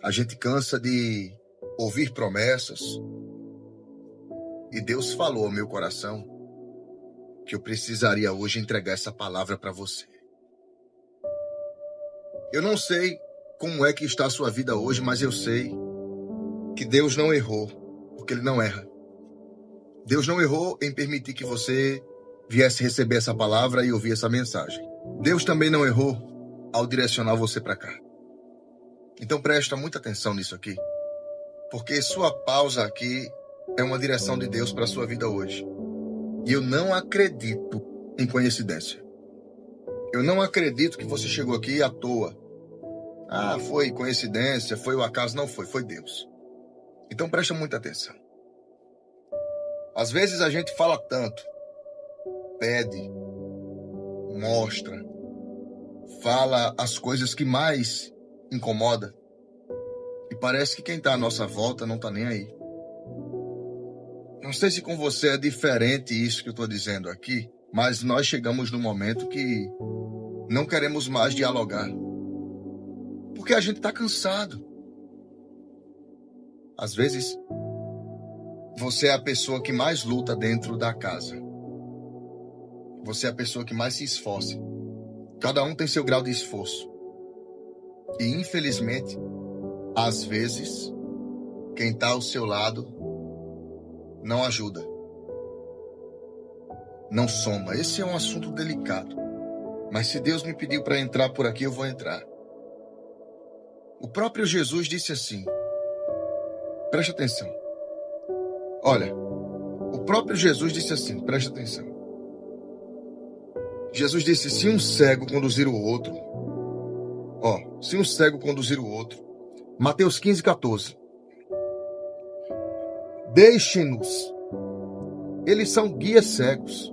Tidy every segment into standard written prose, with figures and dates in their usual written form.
A gente cansa de ouvir promessas. E Deus falou ao meu coração que eu precisaria hoje entregar essa palavra para você. Eu não sei como é que está a sua vida hoje, mas eu sei que Deus não errou, porque Ele não erra. Deus não errou em permitir que você viesse receber essa palavra e ouvir essa mensagem. Deus também não errou ao direcionar você para cá. Então presta muita atenção nisso aqui, porque sua pausa aqui é uma direção de Deus para a sua vida hoje. E eu não acredito em coincidência. Eu não acredito que você chegou aqui à toa. Ah, foi coincidência, foi o acaso. Não foi, foi Deus. Então presta muita atenção. Às vezes a gente fala tanto, pede, mostra, fala as coisas que mais incomoda. E parece que quem está à nossa volta não está nem aí. Não sei se com você é diferente isso que eu estou dizendo aqui, mas nós chegamos num momento que não queremos mais dialogar. Porque a gente está cansado. Às vezes, você é a pessoa que mais luta dentro da casa. Você é a pessoa que mais se esforça. Cada um tem seu grau de esforço. E, infelizmente, às vezes, quem está ao seu lado não ajuda. Não soma. Esse é um assunto delicado. Mas se Deus me pediu para entrar por aqui, eu vou entrar. O próprio Jesus disse assim. Preste atenção. Olha, o próprio Jesus disse assim, preste atenção. Jesus disse, se um cego conduzir o outro, se um cego conduzir o outro, Mateus 15:14. Deixem-nos, eles são guias cegos,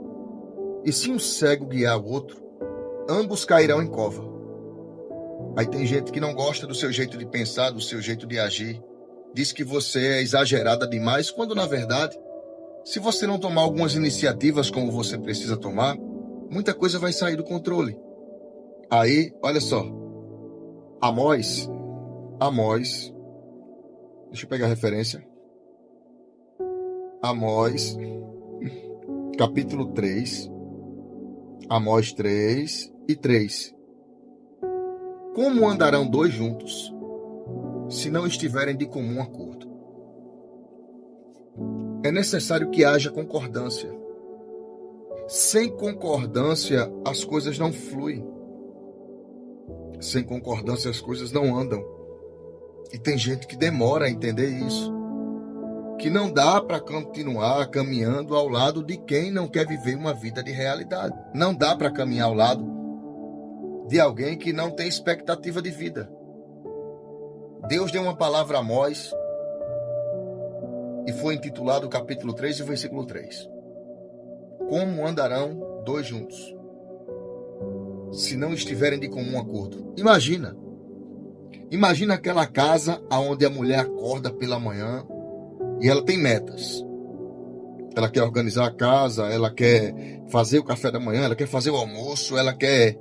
e se um cego guiar o outro, ambos cairão em cova. Aí tem gente que não gosta do seu jeito de pensar, do seu jeito de agir, diz que você é exagerada demais, quando na verdade, se você não tomar algumas iniciativas como você precisa tomar, muita coisa vai sair do controle. Aí, olha só, Amós, deixa eu pegar a referência, Amós, capítulo 3, Amós 3:3. Como andarão dois juntos, se não estiverem de comum acordo? É necessário que haja concordância. Sem concordância, as coisas não fluem. Sem concordância, as coisas não andam. E tem gente que demora a entender isso. Que não dá para continuar caminhando ao lado de quem não quer viver uma vida de realidade. Não dá para caminhar ao lado de alguém que não tem expectativa de vida. Deus deu uma palavra a Amós e foi intitulado o capítulo 3 e o versículo 3. Como andarão dois juntos, se não estiverem de comum acordo? Imagina aquela casa onde a mulher acorda pela manhã e ela tem metas. Ela quer organizar a casa, ela quer fazer o café da manhã, ela quer fazer o almoço, ela quer,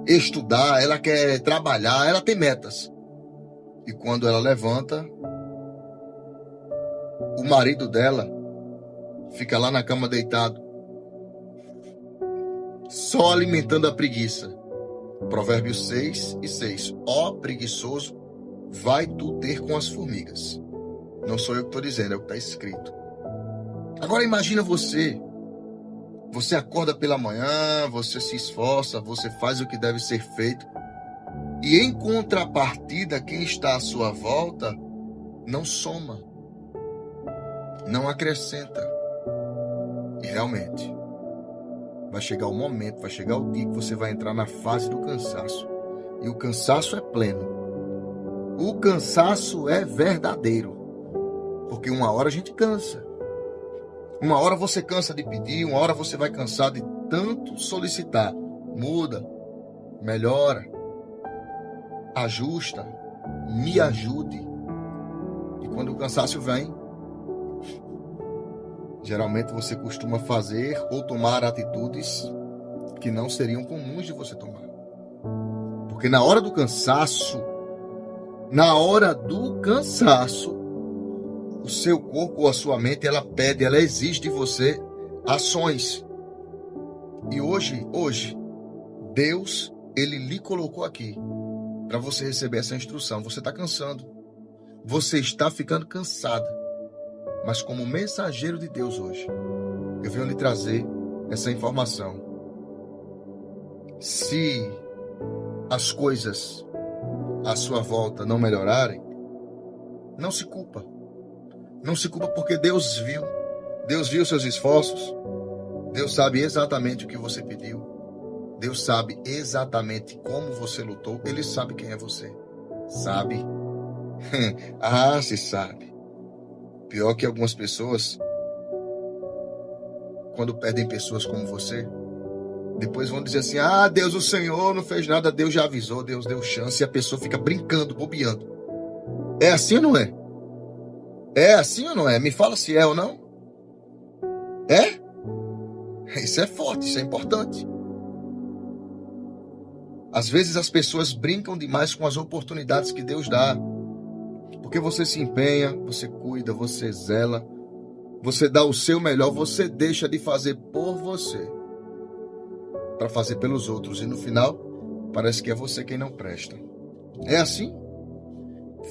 estudar, ela quer trabalhar, ela tem metas. E quando ela levanta, o marido dela fica lá na cama deitado, só alimentando a preguiça. Provérbios 6:6. Ó preguiçoso, vai tu ter com as formigas. Não sou eu que estou dizendo, é o que está escrito. Agora imagina você. Você acorda pela manhã, você se esforça, você faz o que deve ser feito. E em contrapartida, quem está à sua volta não soma, não acrescenta. E realmente, vai chegar o momento, vai chegar o dia que você vai entrar na fase do cansaço. E o cansaço é pleno. O cansaço é verdadeiro. Porque uma hora a gente cansa. Uma hora você cansa de pedir, uma hora você vai cansar de tanto solicitar. Muda, melhora, ajusta, me ajude. E quando o cansaço vem, geralmente você costuma fazer ou tomar atitudes que não seriam comuns de você tomar. Porque na hora do cansaço, Na hora do cansaço, o seu corpo ou a sua mente, ela pede, ela exige de você ações. E hoje, Deus, ele lhe colocou aqui para você receber essa instrução. Você está cansando. Você está ficando cansada. Mas como mensageiro de Deus hoje, eu venho lhe trazer essa informação. Se as coisas à sua volta não melhorarem, não se culpa. Não se culpa porque Deus viu. Deus viu seus esforços. Deus sabe exatamente o que você pediu. Deus sabe exatamente como você lutou. Ele sabe quem é você. Sabe? Ah, se sabe. Pior que algumas pessoas, quando perdem pessoas como você, depois vão dizer assim: ah, Deus, o Senhor não fez nada, Deus já avisou, Deus deu chance, e a pessoa fica brincando, bobeando. É assim ou não é? É assim ou não é? Me fala se é ou não. É? Isso é forte, isso é importante. Às vezes as pessoas brincam demais com as oportunidades que Deus dá. Porque você se empenha, você cuida, você zela, você dá o seu melhor, você deixa de fazer por você para fazer pelos outros. E no final, parece que é você quem não presta. É assim?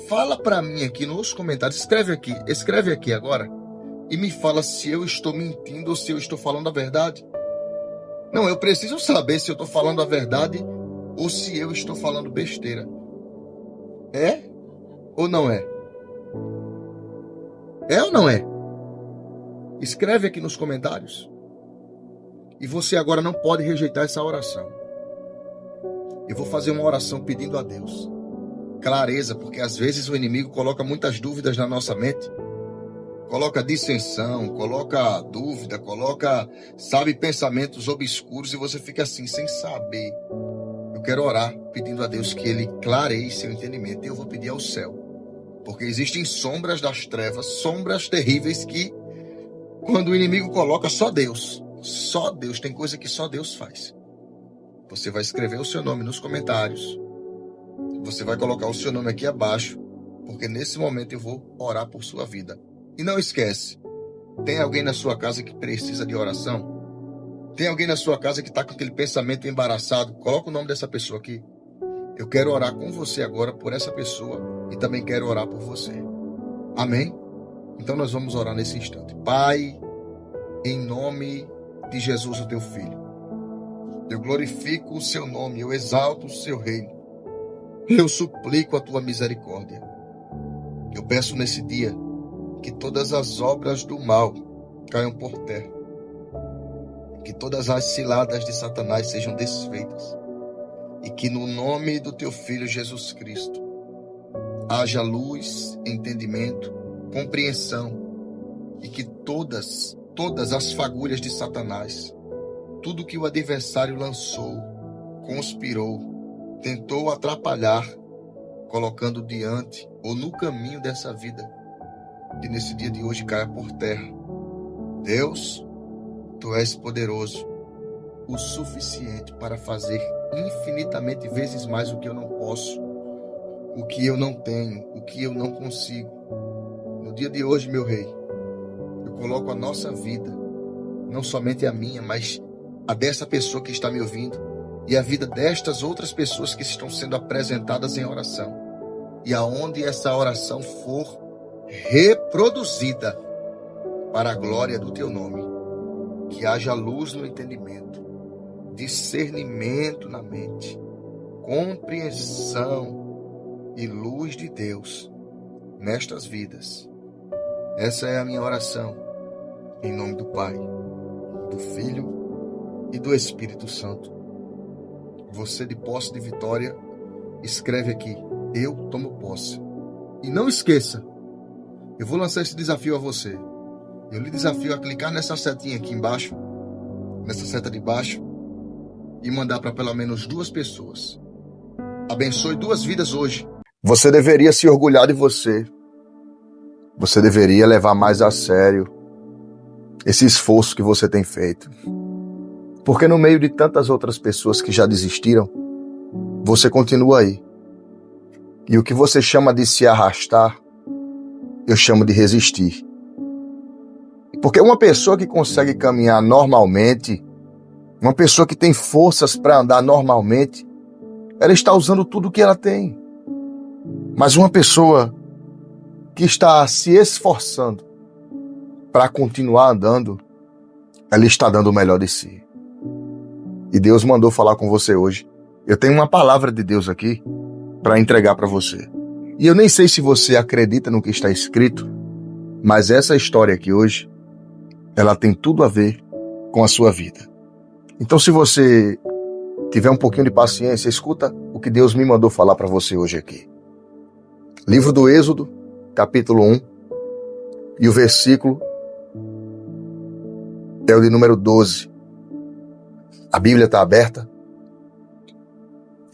Fala para mim aqui nos comentários, escreve aqui agora e me fala se eu estou mentindo ou se eu estou falando a verdade. Não, eu preciso saber se eu estou falando a verdade ou se eu estou falando besteira. É ou não é? É ou não é? Escreve aqui nos comentários. E você agora não pode rejeitar essa oração. Eu vou fazer uma oração pedindo a Deus clareza, porque às vezes o inimigo coloca muitas dúvidas na nossa mente. Coloca dissensão, coloca dúvida, coloca, pensamentos obscuros e você fica assim, sem saber. Eu quero orar pedindo a Deus que Ele clareie seu entendimento. E eu vou pedir ao céu. Porque existem sombras das trevas, sombras terríveis que, quando o inimigo coloca, só Deus, tem coisa que só Deus faz. Você vai escrever o seu nome nos comentários. Você vai colocar o seu nome aqui abaixo, porque nesse momento eu vou orar por sua vida. E não esquece, tem alguém na sua casa que precisa de oração? Tem alguém na sua casa que está com aquele pensamento embaraçado? Coloca o nome dessa pessoa aqui. Eu quero orar com você agora por essa pessoa e também quero orar por você. Amém? Então nós vamos orar nesse instante. Pai, em nome de Jesus, o teu Filho, eu glorifico o seu nome, eu exalto o seu reino. Eu suplico a tua misericórdia. Eu peço nesse dia que todas as obras do mal caiam por terra. Que todas as ciladas de Satanás sejam desfeitas. E que no nome do teu Filho Jesus Cristo haja luz, entendimento, compreensão. E que todas as fagulhas de Satanás, tudo que o adversário lançou, conspirou, tentou atrapalhar, colocando diante ou no caminho dessa vida, que nesse dia de hoje caia por terra. Deus, tu és poderoso, o suficiente para fazer infinitamente vezes mais o que eu não posso, o que eu não tenho, o que eu não consigo. No dia de hoje, meu Rei, eu coloco a nossa vida, não somente a minha, mas a dessa pessoa que está me ouvindo, e a vida destas outras pessoas que estão sendo apresentadas em oração. E aonde essa oração for reproduzida para a glória do teu nome, que haja luz no entendimento, discernimento na mente, compreensão e luz de Deus nestas vidas. Essa é a minha oração, em nome do Pai, do Filho e do Espírito Santo. Você de posse de vitória, escreve aqui, eu tomo posse. E não esqueça, eu vou lançar esse desafio a você. Eu lhe desafio a clicar nessa setinha aqui embaixo, nessa seta de baixo, e mandar para pelo menos 2 pessoas. Abençoe 2 vidas hoje. Você deveria se orgulhar de você. Você deveria levar mais a sério esse esforço que você tem feito. Porque no meio de tantas outras pessoas que já desistiram, você continua aí. E o que você chama de se arrastar, eu chamo de resistir. Porque uma pessoa que consegue caminhar normalmente, uma pessoa que tem forças para andar normalmente, ela está usando tudo o que ela tem. Mas uma pessoa que está se esforçando para continuar andando, ela está dando o melhor de si. E Deus mandou falar com você hoje. Eu tenho uma palavra de Deus aqui para entregar para você. E eu nem sei se você acredita no que está escrito, mas essa história aqui hoje, ela tem tudo a ver com a sua vida. Então, se você tiver um pouquinho de paciência, escuta o que Deus me mandou falar para você hoje aqui. Livro do Êxodo, capítulo 1, e o versículo é o de número 12. A Bíblia está aberta.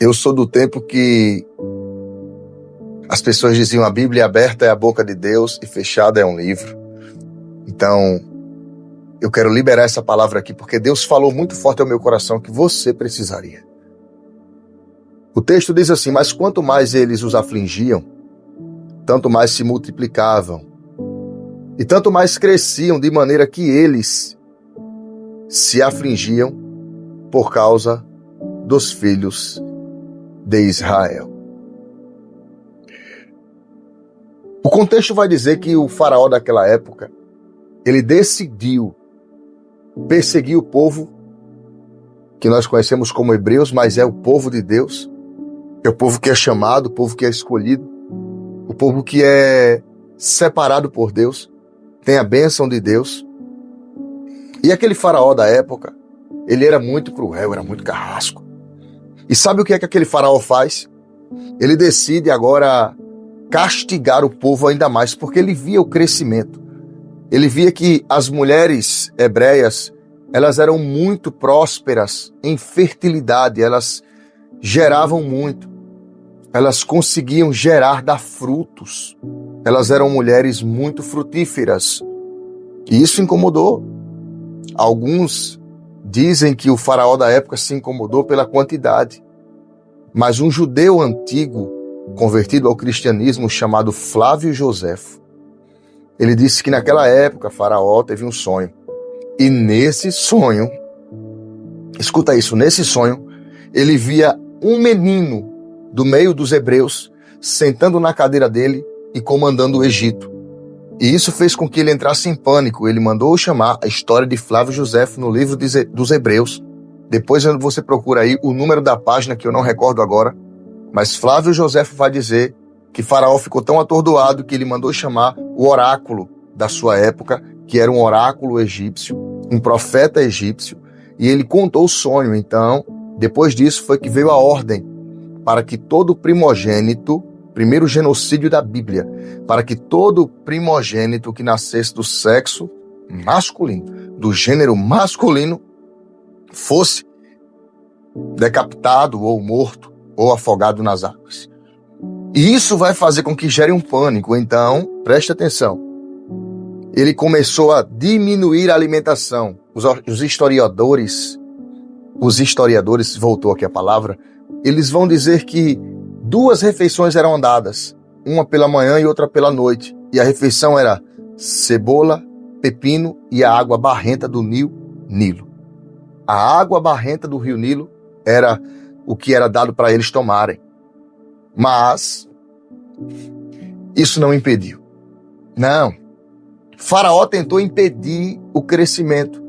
Eu sou do tempo que as pessoas diziam: a Bíblia aberta é a boca de Deus e fechada é um livro. Então, eu quero liberar essa palavra aqui porque Deus falou muito forte ao meu coração que você precisaria. O texto diz assim: mas quanto mais eles os afligiam, tanto mais se multiplicavam e tanto mais cresciam, de maneira que eles se afligiam por causa dos filhos de Israel. O contexto vai dizer que o faraó daquela época, ele decidiu perseguir o povo que nós conhecemos como hebreus, mas é o povo de Deus, é o povo que é chamado, o povo que é escolhido, o povo que é separado por Deus, tem a bênção de Deus. E aquele faraó da época, ele era muito cruel, era muito carrasco. E sabe o que é que aquele faraó faz? Ele decide agora castigar o povo ainda mais, porque ele via o crescimento. Ele via que as mulheres hebreias, elas eram muito prósperas em fertilidade, elas geravam muito, elas conseguiam dar frutos, elas eram mulheres muito frutíferas. E isso incomodou. Alguns dizem que o faraó da época se incomodou pela quantidade, mas um judeu antigo, convertido ao cristianismo, chamado Flávio Joséfo, ele disse que naquela época Faraó teve um sonho. E nesse sonho, escuta isso, nesse sonho, ele via um menino do meio dos hebreus sentando na cadeira dele e comandando o Egito. E isso fez com que ele entrasse em pânico. Ele mandou chamar a história de Flávio Joséfo no livro dos Hebreus. Depois você procura aí o número da página que eu não recordo agora. Mas Flávio Joséfo vai dizer que Faraó ficou tão atordoado que ele mandou chamar o oráculo da sua época, que era um oráculo egípcio, um profeta egípcio, e ele contou o sonho. Então, depois disso foi que veio a ordem para que todo primogênito, primeiro genocídio da Bíblia, para que todo primogênito que nascesse do sexo masculino, do gênero masculino, fosse decapitado ou morto ou afogado nas águas. E isso vai fazer com que gere um pânico. Então, preste atenção. Ele começou a diminuir a alimentação. Os historiadores, voltou aqui a palavra, eles vão dizer que 2 refeições eram dadas, uma pela manhã e outra pela noite. E a refeição era cebola, pepino e a água barrenta do rio Nilo. A água barrenta do rio Nilo era o que era dado para eles tomarem. Mas isso não impediu. Não. Faraó tentou impedir o crescimento.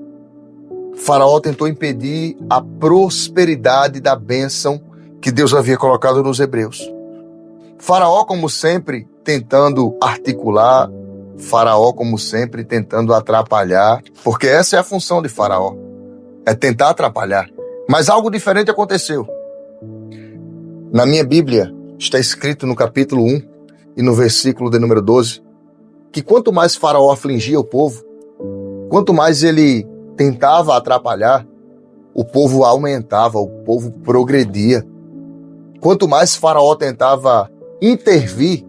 Faraó tentou impedir a prosperidade da bênção que Deus havia colocado nos hebreus. Faraó, como sempre, tentando articular. Faraó, como sempre, tentando atrapalhar. Porque essa é a função de Faraó. É tentar atrapalhar. Mas algo diferente aconteceu. Na minha Bíblia, está escrito no capítulo 1 e no versículo de número 12, que quanto mais Faraó afligia o povo, quanto mais ele tentava atrapalhar, o povo aumentava, o povo progredia. Quanto mais Faraó tentava intervir,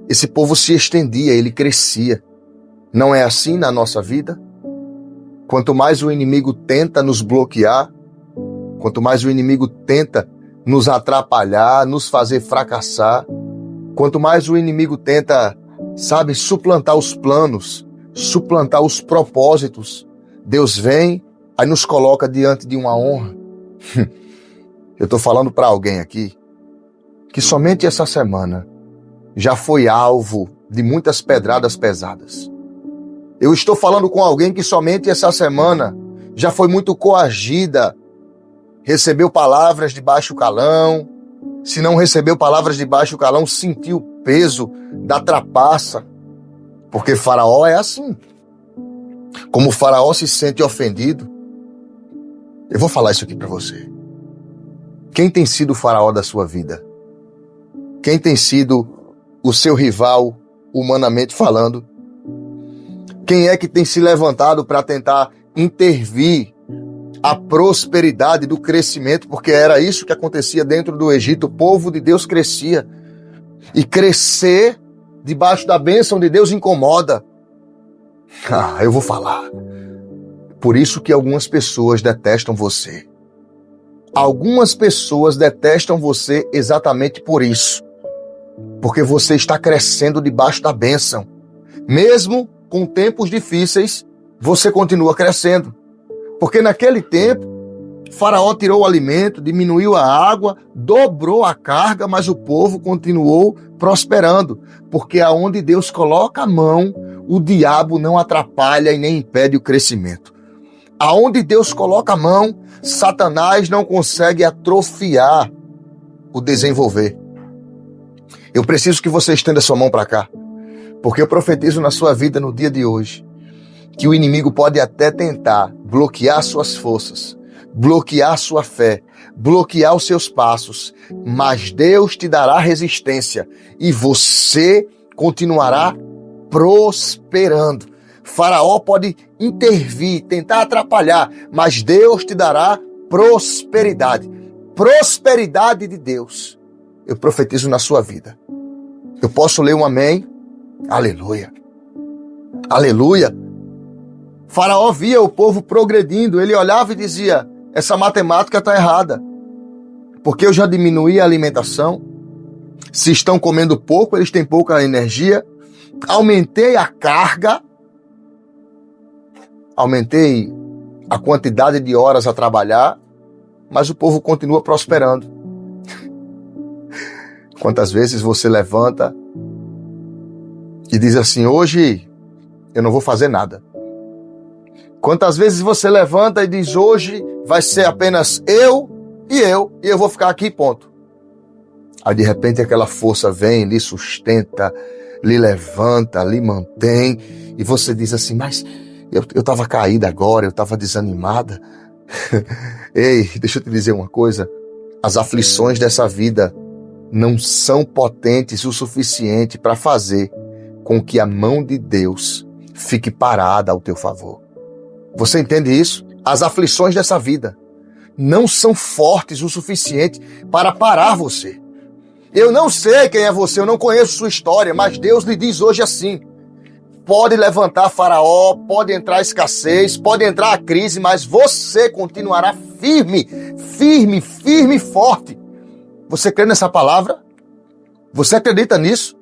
esse povo se estendia, ele crescia. Não é assim na nossa vida? Quanto mais o inimigo tenta nos bloquear, quanto mais o inimigo tenta nos atrapalhar, nos fazer fracassar, Quanto mais o inimigo tenta, sabe, suplantar os planos, suplantar os propósitos, Deus vem, aí nos coloca diante de uma honra. Eu estou falando para alguém aqui que somente essa semana já foi alvo de muitas pedradas pesadas. Eu estou falando com alguém que somente essa semana já foi muito coagida, recebeu palavras de baixo calão. Se não recebeu palavras de baixo calão, sentiu o peso da trapaça. Porque Faraó é assim. Como o Faraó se sente ofendido, eu vou falar isso aqui para você. Quem tem sido o Faraó da sua vida? Quem tem sido o seu rival, humanamente falando? Quem é que tem se levantado para tentar intervir a prosperidade do crescimento? Porque era isso que acontecia dentro do Egito. O povo de Deus crescia. E crescer debaixo da bênção de Deus incomoda. Eu vou falar. Por isso que algumas pessoas detestam você. Algumas pessoas detestam você exatamente por isso. Porque você está crescendo debaixo da bênção. Mesmo com tempos difíceis, você continua crescendo. Porque naquele tempo, Faraó tirou o alimento, diminuiu a água, dobrou a carga, mas o povo continuou prosperando. Porque aonde Deus coloca a mão, o diabo não atrapalha e nem impede o crescimento. Aonde Deus coloca a mão, Satanás não consegue atrofiar o desenvolver. Eu preciso que você estenda sua mão para cá, porque eu profetizo na sua vida no dia de hoje que o inimigo pode até tentar bloquear suas forças, bloquear sua fé, bloquear os seus passos, mas Deus te dará resistência e você continuará prosperando. Faraó pode intervir, tentar atrapalhar, mas Deus te dará prosperidade. Prosperidade de Deus. Eu profetizo na sua vida. Eu posso ler um amém? Aleluia. Aleluia. Faraó via o povo progredindo. Ele olhava e dizia, essa matemática está errada. Porque eu já diminuí a alimentação. Se estão comendo pouco, eles têm pouca energia. Aumentei a carga. Aumentei a quantidade de horas a trabalhar. Mas o povo continua prosperando. Quantas vezes você levanta e diz assim, hoje eu não vou fazer nada. Quantas vezes você levanta e diz, hoje vai ser apenas eu e eu vou ficar aqui, ponto. Aí de repente aquela força vem, lhe sustenta, lhe levanta, lhe mantém, e você diz assim, mas eu estava caída agora, eu estava desanimada. Ei, deixa eu te dizer uma coisa, as aflições dessa vida não são potentes o suficiente para fazer com que a mão de Deus fique parada ao teu favor. Você entende isso? As aflições dessa vida não são fortes o suficiente para parar você. Eu não sei quem é você, eu não conheço sua história, mas Deus lhe diz hoje assim, pode levantar Faraó, pode entrar escassez, pode entrar a crise, mas você continuará firme, firme, firme e forte. Você crê nessa palavra? Você acredita nisso?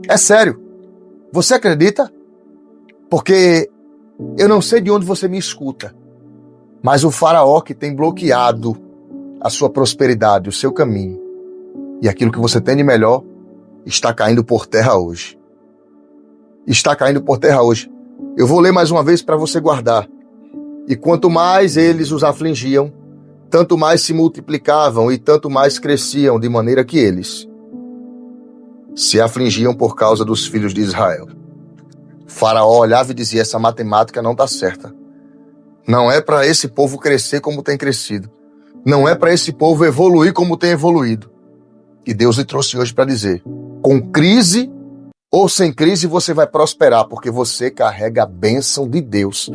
É sério. Você acredita? Porque eu não sei de onde você me escuta, mas o Faraó que tem bloqueado a sua prosperidade, o seu caminho, e aquilo que você tem de melhor, está caindo por terra hoje. Está caindo por terra hoje. Eu vou ler mais uma vez para você guardar. E quanto mais eles os afligiam, tanto mais se multiplicavam e tanto mais cresciam, de maneira que eles se afligiam por causa dos filhos de Israel. Faraó olhava e dizia, essa matemática não está certa. Não é para esse povo crescer como tem crescido. Não é para esse povo evoluir como tem evoluído. E Deus lhe trouxe hoje para dizer, com crise ou sem crise você vai prosperar, porque você carrega a bênção de Deus